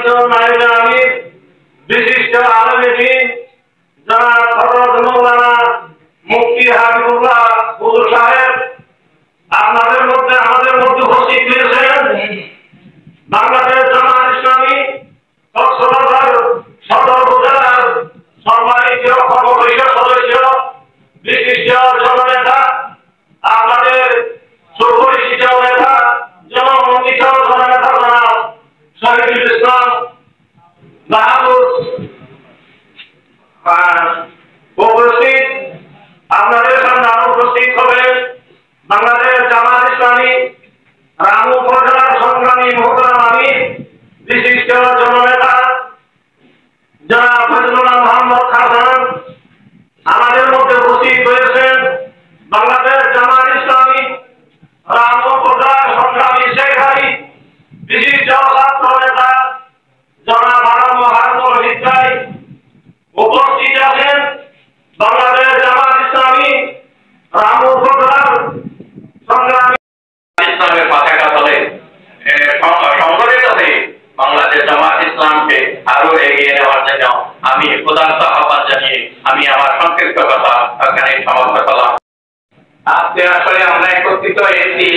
সম্মানিত নায়েবে আমির, বিশিষ্ট আলেমে দ্বীন জনাব হযরত মাওলানা মুফতি হাবিবুল্লাহ হুজুর সাহেব, আপনাদের মধ্যে আমাদের মধ্যে উপস্থিত হয়েছেন বাংলাদেশ জামাত ইসলামী কক্সবাজার সদর উপজেলার সম্মানিত কর্মপরিষদ সদস্য, বিশিষ্ট জননেতা, আপনাদের সুপরিচিত নেতা, জনমন্ডিত জননেতা জনাব শহীদুল ইসলাম বাহাদুর উপস্থিত। আপনাদের সামনে আরো উপস্থিত হবেন বাংলাদেশ জামাত ইসলামী রামু উপজেলার সংগ্রামী মোহতারাম আমির, বিশিষ্ট জননেতা জনাব ফজলুল্লাহ মোহাম্মদ খান। আমাদের মধ্যে উপস্থিত হয়েছেন বাংলাদেশ জামাত ইসলামী রামু উপজেলার সংগ্রামী শেখারি, বিশিষ্ট ছাত্র নেতা জনাব আলম হারুন হিদাই। উপস্থিত আছেন বাংলাদেশ জামাত ইসলামী রামু উপজেলার সংগ্রামী ইসলামের পতাকা তলে সংগঠিত হয়ে বাংলাদেশ জামাত ইসলামকে আরো এগিয়ে নেওয়ার জন্য আমি প্রধানত আহ্বান জানিয়ে আমি আমার সংক্ষিপ্ত কথা এখানে সমাপ্ত করলাম। আজকে আসলে আমরা একত্রিত হয়েছি,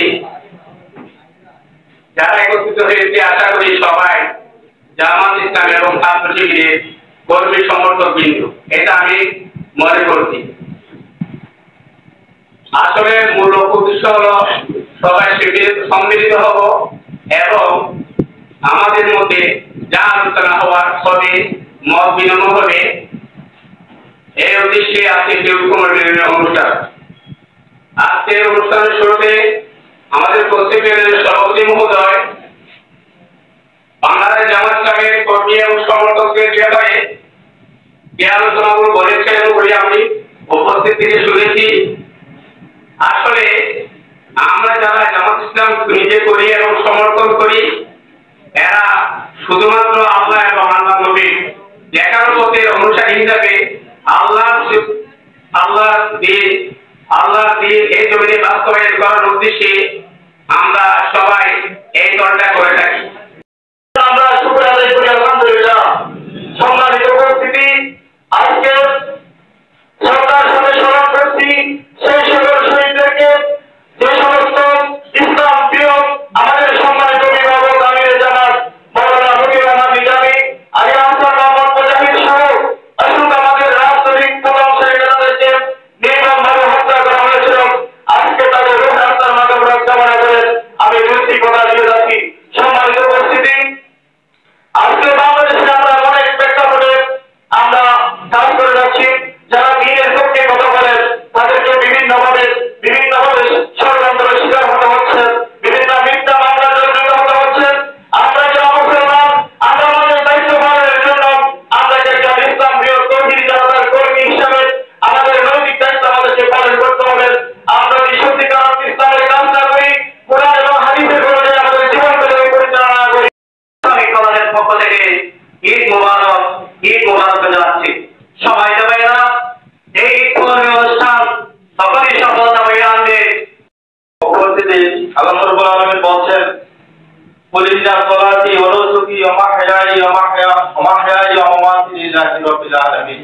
যারা একত্রিত হয়েছি আশা করি সবাই জামাত ইসলাম এবং ছাত্র শিবিরের কর্মী সমর্থক বিন্দু, এটা আমি মনে করছি। আসলে মূল উদ্দেশ্য হলো সবাই সম্মিলিত হব এবং আমাদের মধ্যে যা আলোচনা হওয়ার সবে মত বিনিময় হবে, এই উদ্দেশ্যে আজকে অনুষ্ঠান। আজকের অনুষ্ঠানের শুরুতে আমাদের পশ্চিমের সভাপতি মহোদয় বাংলাদেশ জামাত ইসলামের কর্মী এবং সমর্থকদের ব্যাপারে যে আলোচনাগুলো বলেছেন বলে আমি উপস্থিত থেকে শুনেছি। আসলে আমরা যারা জামাত ইসলাম নিজে করি এবং সমর্থন করি, এরা শুধুমাত্র আল্লাহ এবং আল্লাহ নবীর দেখার পথের অনুসারী হিসাবে আল্লাহ দিন এই জমিনে বাস্তবায়ন করার উদ্দেশ্যে আমরা সবাই এই দলটা করে থাকি। আমরা শুকরিয়া আদায় করি আলহামদুলিল্লাহ। সম্মানিত উপস্থিতি, আজকে শ্রদ্ধার সাথে স্মরণ করছি সেই সকল শহীদদেরকে, যে সমস্ত ইসলাম প্রিয় আমাদের সম্মানিত অভিভাবক আমিরে জামাত মাওলানা ফকির আহমদ নিজামী, আলী আহসান মোহাম্মদ মুজাহিদ সহ আসুন আমাদের রাজনৈতিক প্রধান নেতাদেরকে নির্মমভাবে হত্যা করা হয়েছিল। আজকে তাদের রূহ আত্মার মাগফিরাত কামনা করে আমি দুটি কথা দিয়ে যাচ্ছি। সম্মানিত উপস্থিতি, আজকে বাংলাদেশে আমরা অনেক প্রেক্ষাপটে আমরা কাজ করে যাচ্ছি। যারা দিনের পক্ষে কথা বলেন তাদেরকে বিভিন্নভাবে ষড়যন্ত্রের শিকার হতে হচ্ছে, বিভিন্ন মিথ্যা মামলা জড়িত হতে হচ্ছে। আমরা যারা মুসলমান, আমরা আমাদের দায়িত্ব পালনের জন্য আমরা একজন ইসলাম প্রিয় তৌহিদি জনতার কর্মী হিসাবে আমাদের নৈতিক দায়িত্ব আমাদেরকে পালন করতে হবে। আমরা যদি সত্যিকার অর্থে ইসলামের কাজ না করি, কোরআন এবং হাদিসের অনুযায়ী আমাদের জীবনকে যদি পরিচালনা করি। পক্ষ থেকে ঈদ মোবারক জানাচ্ছি। সবাই ভাইরা, এই ধর্মীয় অনুষ্ঠান সকলেই সফলতা বয়ে আনবে। উপস্থিতি আল্লাহ রাব্বুল আলামিন বলছেন, কুলিল্লা সালাতি ওয়া নুসুকি ওয়া মাহইয়াই ওয়া মামাতি লিল্লাহি রাব্বিল আলামিন।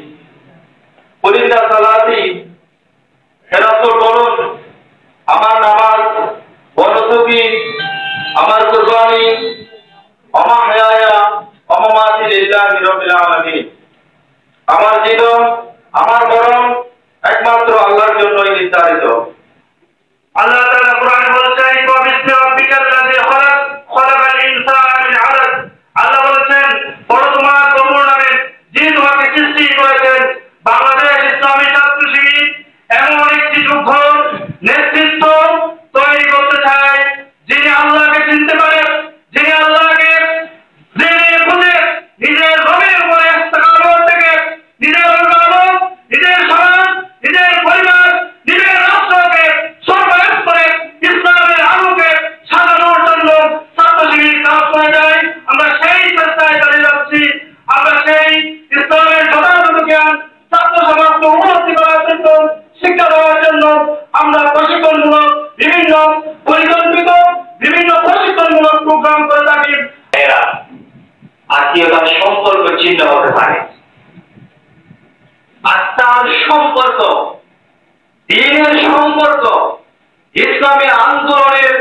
কুলিল্লা সালাতি, হে রাসূল বলুন, আমার নামাজ, ওয়া নুসুকি আমার কুরবানি, ওয়া মাহইয়াই ওয়া মামাতি লিল্লাহি রাব্বিল আলামিন। আমার জীবন, আমার মরণ একমাত্র আল্লাহর জন্যই নির্ধারিত। আল্লাহ তাআলা কোরআনে বলেছেন, ওয়া বিসমি রাব্বিকাল্লাযী খালাকাল ইনসানা মিন আলাক। আল্লাহ বলেছেন, বড় তোমার প্রভুর নামে যিনি তোমাকে সৃষ্টি করেছেন। বাংলাদেশ ইসলামী ছাত্র শিবির এমন একটি যুদ্ধ নেতৃত্ব তৈরি করতে চায় যিনি আল্লাহকে চিনতে পারেন, যিনি আল্লাহকে জেনে বুঝে নিজের রবের উপরে ইস্তেকামত থেকে নিজের অভিভাবক, নিজের সমাজ, নিজের পরিবার, নিজের রাষ্ট্রকে সর্বস্তরে জাতীয়তার সম্পর্ক ছিন্ন হতে পারে। আত্মার সম্পর্ক, দিনের সম্পর্ক, ইসলামী আন্দোলনের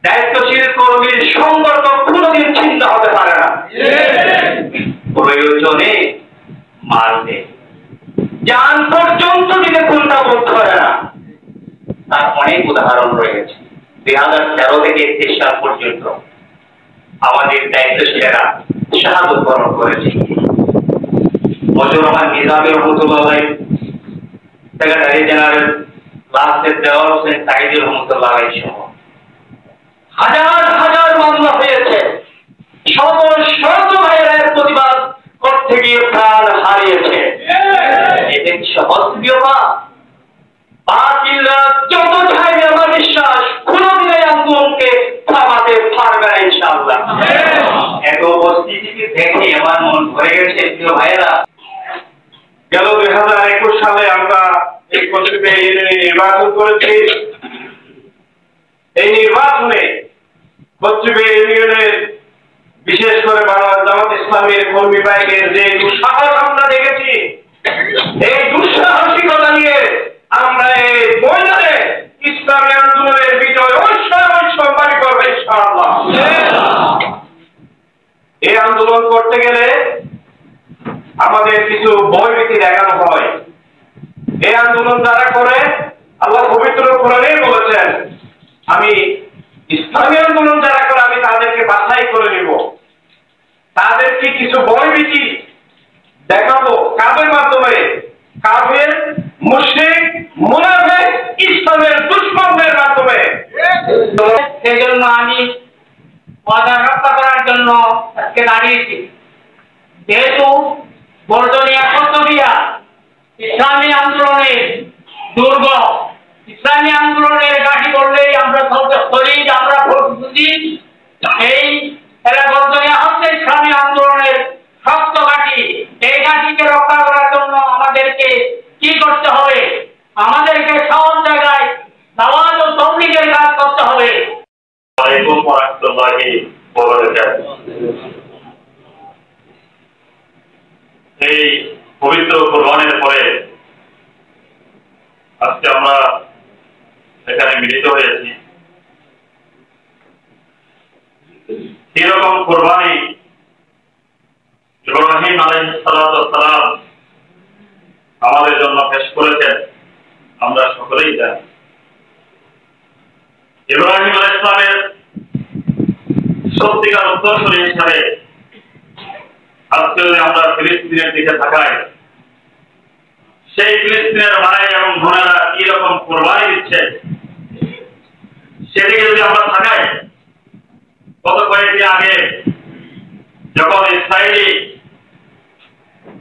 দায়িত্বশীল কর্মীর সম্পর্ক কোনদিন ছিন্ন হতে পারে না। প্রয়োজনে মারবে, জান পর্যন্ত দিতে কুণ্ঠাবোধ করে না। তার অনেক উদাহরণ রয়েছে। 2013 থেকে 23 সাল পর্যন্ত আমাদের দায়িত্বশীলেরা শাহাদত বরণ করেছে। মজুর রহমান নিজামী রহমতুল্লাহ, সেক্রেটারি জেনারেল লাস্টের দেওয়ার হোসেন সাইদি রহমতুল্লাহ সহ হাজার হাজার মামলা হয়েছে। শত শত ভাইয়েরা প্রতিবাদ করতে গিয়ে প্রাণ হারিয়েছে। এদের সহস্রিয়তা বাতিলরা যত চাইবে আমার বিশ্বাস কোনদিন এই আন্দোলনকে থামাতে পারবে না ইনশাআল্লাহ। এত উপস্থিতিকে দেখে আমার মন ভরে গেছে। প্রিয় ভাইয়েরা, গেল 2021 সালে আমরা এই কচুবে নির্বাচন করেছি। এই নির্বাচনে কচুবে ইউনিয়নের বিশেষ করে বাংলাদেশ জামাত ইসলামের কর্মী বাহিনীর যে দুঃসাহস আমরা দেখেছি, এই দুঃসাহসিকতা নিয়ে আমরা এই ময়দানে ইসলামী আন্দোলনের বিজয় অবশ্যই সম্পাদন করবো ইনশাআল্লাহ। এই আন্দোলন করতে গেলে আমাদের কিছু ভয়ভীতি দেখানো হয়। এই আন্দোলন যারা করে আল্লাহ পবিত্র কোরআনে বলেছেন, আমি ইসলামী আন্দোলন যারা করে আমি তাদেরকে বাছাই করে নিব। তাদেরকে কিছু ভয়ভীতি দেখাবো কাদের মাধ্যমে? কাফের, মুশরিক, মুনাফিক, ইসলামের দুশমনদের মাধ্যমে। সেজন্য আমি ওয়াদা রক্ষা করার জন্য আজকে দাঁড়িয়েছি। যেহেতু বর্জনিয়া কর্তবিয়া ইসলামী আন্দোলনের দুর্গ, ইসলামী আন্দোলনের ঘাঁটি করলেই আমরা শরীর আমরা বুঝি। এই এরা বর্জনিয়া হচ্ছে ইসলামী আন্দোলনের শক্ত ঘাঁটি। এই ঘাঁটিকে রক্ষা করার জন্য আমাদেরকে কি করতে হবে? আমাদেরকে সব জায়গায় দাওয়াত ও তাবলীগের কাজ করতে হবে। ওয়ালাইকুম ওয়ারাহমাতুল্লাহি ওয়া বারাকাতুহু। এই পবিত্র কোরবানের পরে আজকে আমরা এখানে মিলিত হয়েছি। এরকম কোরবানি ইব্রাহিম আলাইহিস সালাম আমাদের জন্য পেশ করেছেন, আমরা সকলেই জানি। ইব্রাহিম আলাইহিস সালামের সত্যিকার উত্তরসূরি হিসাবে আজকে আমরা ফিলিস্তিনের দিকে তাকাই, সেই ফিলিস্তিনের ভাই এবং বোনেরা কি রকম কোরবানি দিচ্ছে সেদিকে যদি আমরা তাকাই, গত কয়েকদিন আগে যখন ইসরায়েলি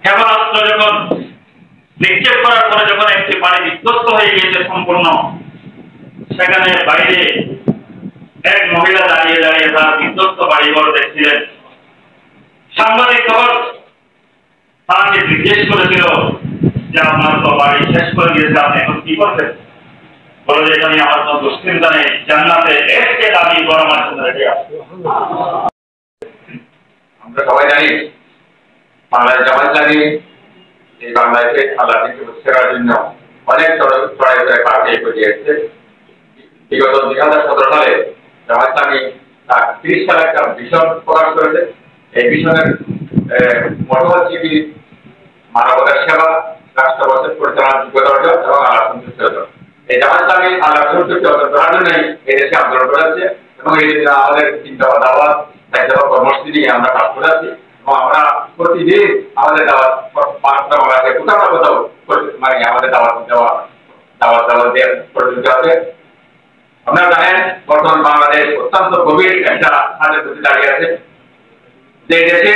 ক্ষেপণাস্ত্র যখন নিক্ষেপ করার পরে যখন একটি বাড়ি বিধ্বস্ত হয়ে গিয়েছে সম্পূর্ণ, সেখানে বাইরে এক মহিলা দাঁড়িয়ে দাঁড়িয়ে তার বিধ্বস্ত বাড়িঘর দেখছিলেন। সাংবাদিক তখন তাকে জিজ্ঞেস করেছিল যে আপনার তো বাড়ি শেষ করে দিয়েছে, আপনি এখন কি করবেন? বলে যে এখানে আমার কোনো দুশ্চিন্তা নেই, জান্নাতে এসকে দাবি বড় মানুষ রেখে আসবে। আমরা সবাই জানি বাংলাদেশ জামাত ইসলামী এই বাংলাদেশে আল্লাহ সেবার জন্য অনেক চড়াই পার করে এসেছে। বিগত 2017 সালে জামাত ইসলামী তার 30 সালে একটা ভিশন প্রকাশ করেছে। এই ভিশনের মতো হচ্ছে কি মানবতার সেবা, রাষ্ট্র পরিচালনার যোগ্যতা অর্জন এবং আল্লাহ সন্তুষ্টি অর্জন। এই জামাত ইসলামী আল্লাহ সন্তুষ্টি অর্জন করার জন্যই এই দেশে আন্দোলন করেছে এবং এই দেশে আমাদের 3 দফা দাওয়াত, 4 দফা কর্মসূচি নিয়ে আমরা কাজ করে আছি এবং আমরা প্রতিদিন আমাদের দাওয়াত কোথাও না কোথাও মানে আমাদের দাওয়াত দিয়ে প্রতিযোগিতা আছে। আপনারা জানেন বর্তমান বাংলাদেশ অত্যন্ত গভীর একটা হাতের প্রতি দাঁড়িয়ে আছে। যে দেশে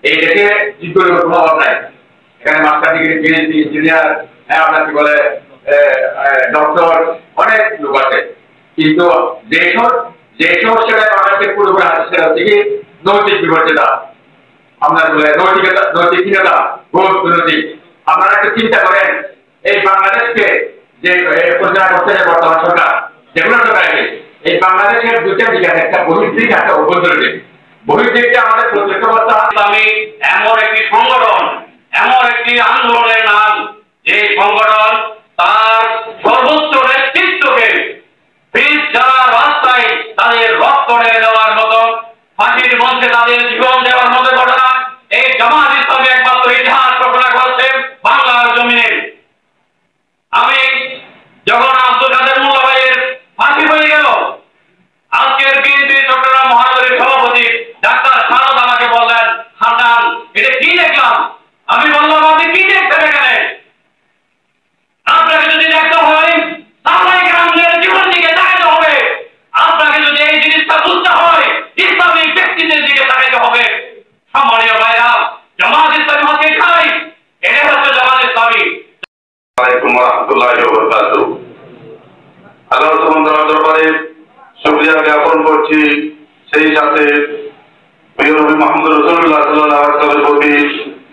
এই দেশে যোগ্যতার কোনো অভাব নাই। এখানে মাস্টার ডিগ্রি, পিএইচডি, ইঞ্জিনিয়ার, আপনার কি বলে ডক্টর, অনেক লোক আছে, কিন্তু যে সমস্যাটা বাংলাদেশের পুরোপুরি আছে সেটা হচ্ছে কি নৈতিক বিপর্যয়তা, আপনার বলে নৈতিকহীনতা, ভোট দুর্নীতি। আপনারা একটু চিন্তা করেন এই বাংলাদেশকে যে পরিচালনা করতে বর্তমান সরকার, যেগুলো সরকার আছে, এই বাংলাদেশের দুইটা দিক আছে, একটা বহির্দিক, একটা অভ্যন্তরীণ দিক। বহির্দিকটা আমাদের প্রতিরক্ষা ইসলামী এমন একটি সংগঠন, এমন একটি আন্দোলনের নাম, যে সংগঠন তার সর্বোচ্চ নেতৃত্বকে ব্রিজ যারা রাস্তায় তাদের রক্ত ঢেলে দেওয়ার মতো, ফাঁসির মঞ্চে তাদের জীবন দেওয়ার মতো ঘটনা এই জামাত ইসলামী একমাত্র ইতিহাস ঘটনা করেছে বাংলার জমিনে। আমি যখন আব্দুল কাদের মোল্লা ভাইয়ের ফাঁসি হয়ে গেল, আজকের বিএনপি চট্টগ্রাম মহানগরীর সভাপতি ডাক্তার সারদ আমাকে বললেন, হাসান এটা কি দেখলাম? আমি বললাম, আপনি কি দেখছেন এখানে? আপনাকে যদি দেখতে হয় সাহাবায়ে কেরামদের জীবন দিকে তাকাতে হবে, আপনাকে যদি এই জিনিসটা বুঝতে হয় ইসলামিক ব্যক্তিদের দিকে তাকাতে হবে। সম্মানীয় ভাইরা, জামাত ইসলামী হচ্ছে খাই, এটা হচ্ছে জামাত ইসলামী। আলাইকুম ওয়া রাহমাতুল্লাহি ওয়া বারাকাতুহু। আল্লাহ সুবহানাহু দরবারে শুকরিয়া জ্ঞাপন করছি, সেই সাথে প্রিয় নবী মুহাম্মদ রাসূলুল্লাহ সাল্লাল্লাহু আলাইহি ওয়াসাল্লামের প্রতি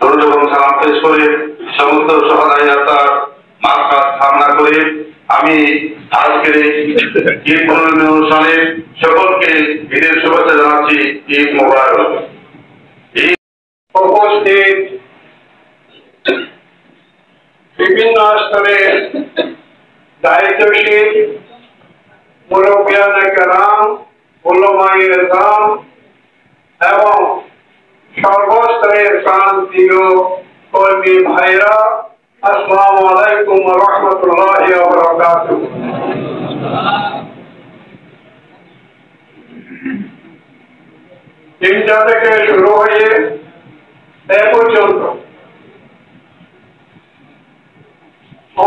দরুদ এবং সালাম পেশ করে সমস্ত সহায় আল্লাহর মাগফিরাত কামনা করে আমি আজকের এই ঈদ অনুষ্ঠানে সকলকে ঈদের শুভেচ্ছা জানাচ্ছি। ঈদ মোবারক। উপস্থিত বিভিন্ন স্তরের দায়িত্বশীল মুরব্বিয়ানে কেরাম, উলামায়ে ইরফান এবং সর্বস্তরের প্রান্তীয় কর্মী ভাইরা, আসসালামু আলাইকুম ওয়া রাহমাতুল্লাহি ওয়া বারাকাতুহু। তিনটা থেকে শুরু হয়ে এ পর্যন্ত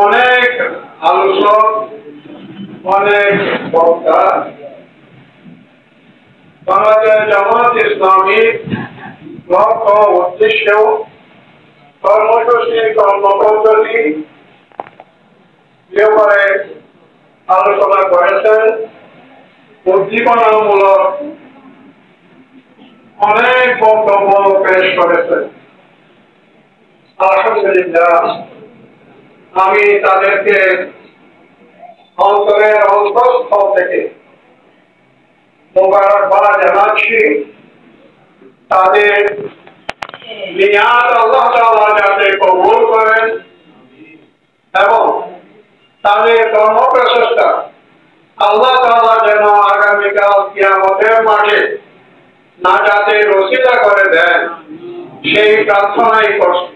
অনেক আলোচক, অনেক বক্তা বাংলাদেশ জামাত ইসলামী লক্ষ্য, উদ্দেশ্য, কর্মসূচি, কর্মপদ্ধতি ব্যাপারে আলোচনা করেছেন। উদ্দীপনামূলক অনেক বক্তব্য পেশ করেছেন। আলহামদুলিল্লাহ, আমি তাদেরকে অন্তরের অন্তঃস্থল থেকে মোবারকবাদ জানাচ্ছি। তাদের নিয়াত আল্লাহ তাআলা যাতে কবুল করেন এবং তাদের কর্মপ্রচেষ্টা আল্লাহ তাআলা যেন আগামীকাল কিয়ামতের মাঠে নাজাতের ওসিলা করে দেন, সেই প্রার্থনাই করছি।